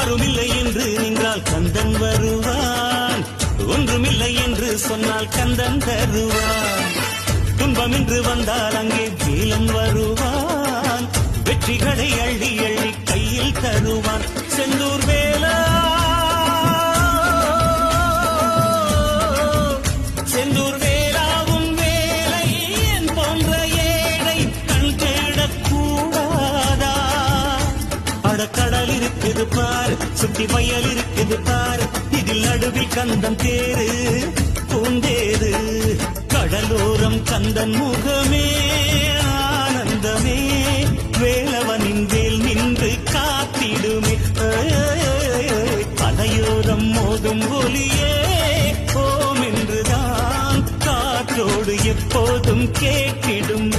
யாருமில்லை என்று நின்றால் கந்தன் வருவான், ஒன்றுமில்லை என்று சொன்னால் கந்தன் தருவான். துன்பம் என்று வந்தால் அங்கே வேலன் வருவான், வெற்றிகளை அள்ளி அள்ளி கையில் தருவான். செந்தூர் வேலா, செந்தூர் வேலாவும் வேலை என் போன்ற ஏழை கண் தேடக்கூடாதா? அடக்கடல் இருக்குது பார், சுத்தி வயல் இருக்குது பார், இதில் நடுவில் கந்தன் தேரு பூந்தேரு. கடலோரம் கந்தன் முகமே ஆனந்தமே, வேலவனின் வேல் நின்று காத்திடுமே. அலையோரம் மோதும் ஒலியே ஓம் என்றுதான் காற்றோடு எப்போதும் கேட்டிடும்.